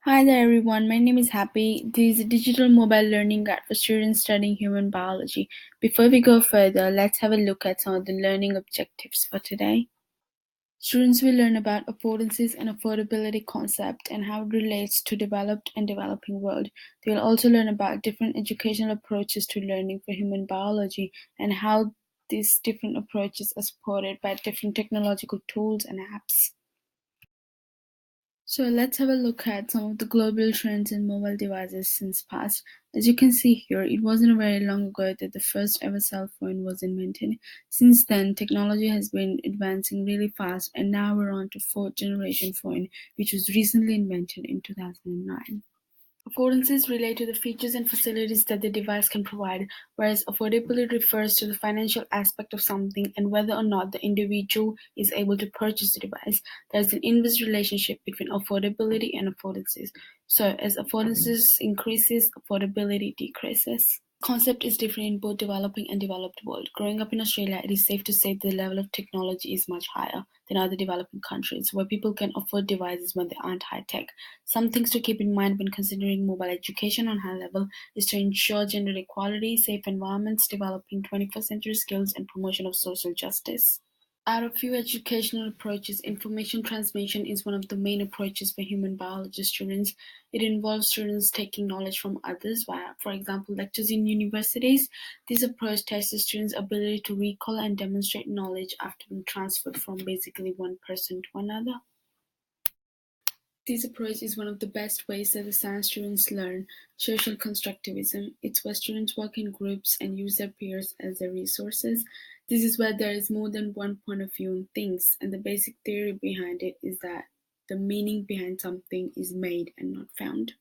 Hi there everyone, my name is Happy. This is a digital mobile learning guide for students studying human biology. Before we go further, let's have a look at some of the learning objectives for today. Students will learn about affordances and affordability concept and how it relates to developed and developing world. They will also learn about different educational approaches to learning for human biology and how these different approaches are supported by different technological tools and apps. So let's have a look at some of the global trends in mobile devices since past. As you can see here, it wasn't very long ago that the first ever cell phone was invented. Since then, technology has been advancing really fast, and now we're on to fourth generation phone, which was recently invented in 2009. Affordances relate to the features and facilities that the device can provide, whereas affordability refers to the financial aspect of something and whether or not the individual is able to purchase the device. There is an inverse relationship between affordability and affordances. So, as affordances increases, affordability decreases. Concept is different in both developing and developed world. Growing up in Australia, it is safe to say the level of technology is much higher than other developing countries, where people can afford devices when they aren't high tech. Some things to keep in mind when considering mobile education on high level is to ensure gender equality, safe environments, developing 21st century skills, and promotion of social justice. Out of few educational approaches, information transmission is one of the main approaches for human biology students. It involves students taking knowledge from others via, for example, lectures in universities. This approach tests students' ability to recall and demonstrate knowledge after being transferred from basically one person to another. This approach is one of the best ways that the science students learn social constructivism. It's where students work in groups and use their peers as their resources. This is where there is more than one point of view on things, and the basic theory behind it is that the meaning behind something is made and not found.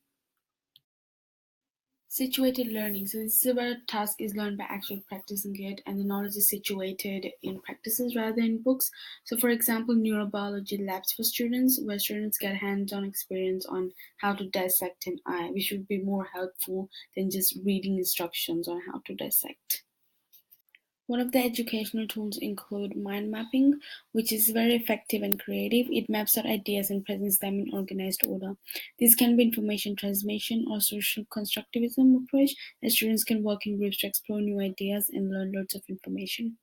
Situated learning. So this is where a task is learned by actually practicing it, and the knowledge is situated in practices rather than in books. So for example, neurobiology labs for students, where students get hands-on experience on how to dissect an eye, which would be more helpful than just reading instructions on how to dissect. One of the educational tools include mind mapping, which is very effective and creative. It maps out ideas and presents them in organized order. This can be information transmission or social constructivism approach, as students can work in groups to explore new ideas and learn loads of information.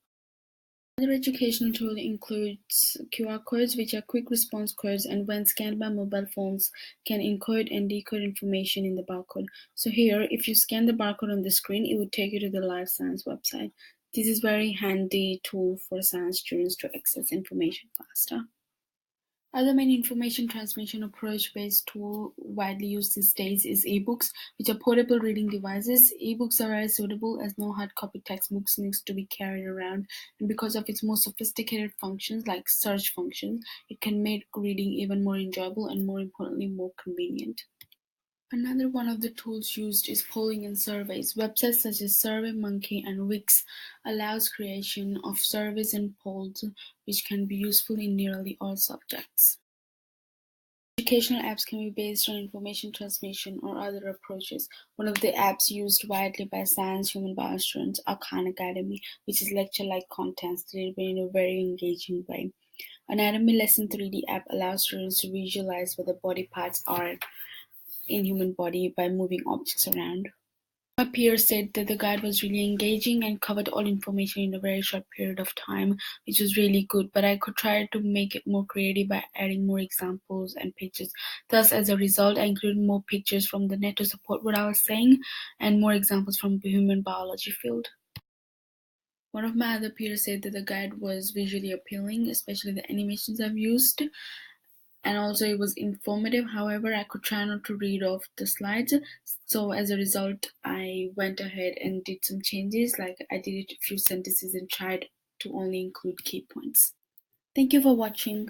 Another educational tool includes QR codes, which are quick response codes, and when scanned by mobile phones, can encode and decode information in the barcode. So here, if you scan the barcode on the screen, it would take you to the Live Science website. This is very handy tool for science students to access information faster. Other main information transmission approach-based tool widely used these days is ebooks, which are portable reading devices. Ebooks are very suitable as no hard copy textbooks needs to be carried around, and because of its more sophisticated functions like search functions, it can make reading even more enjoyable and more importantly more convenient. Another one of the tools used is polling and surveys. Websites such as SurveyMonkey and Wix allows creation of surveys and polls which can be useful in nearly all subjects. Educational apps can be based on information transmission or other approaches. One of the apps used widely by science human biology students are Khan Academy, which is lecture-like content delivered in a very engaging way. Anatomy Lesson 3D app allows students to visualize where the body parts are in human body by moving objects around. My peers said that the guide was really engaging and covered all information in a very short period of time, which was really good, but I could try to make it more creative by adding more examples and pictures. Thus, as a result, I included more pictures from the net to support what I was saying and more examples from the human biology field. One of my other peers said that the guide was visually appealing, especially the animations I've used, and also it was informative. However, I could try not to read off the slides, so as a result I went ahead and did some changes, like I did a few sentences and tried to only include key points. Thank you for watching.